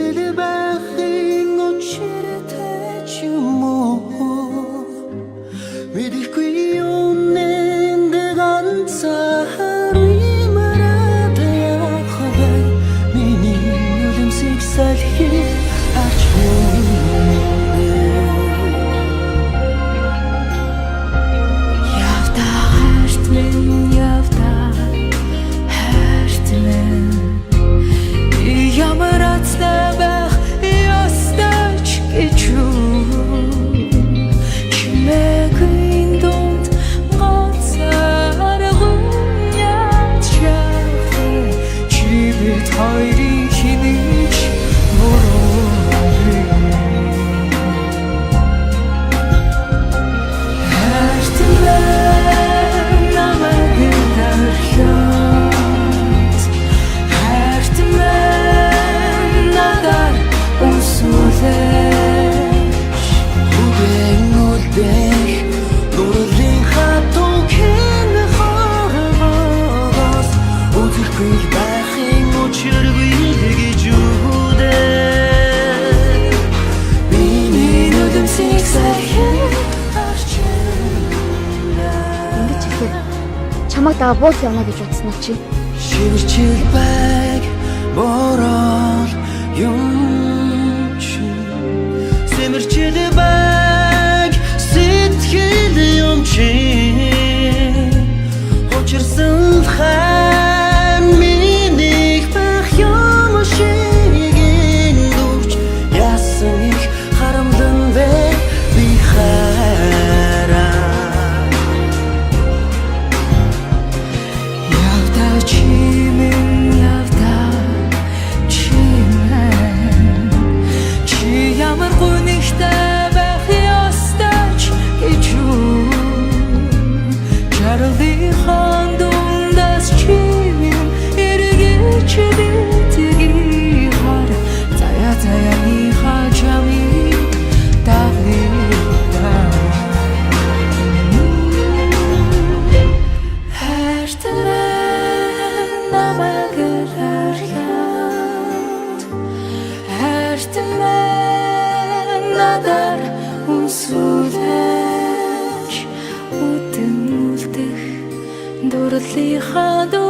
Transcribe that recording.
чил байхын учиртай ч юм уу мэдэхгүй юунэн ганцаар имараад явахай миний үлэмсийг салхи арч чамайг даа буул явна гэж бодсон уу чи? Шивэрчил байг борол юм чи сэмэрчил байг сэтгэл юм чи очирсан хань миний бах юм шиг нүч ясан их харамдан бэ би хараа надаар үнсүүлж үдэн үлдэх дурлалынхаа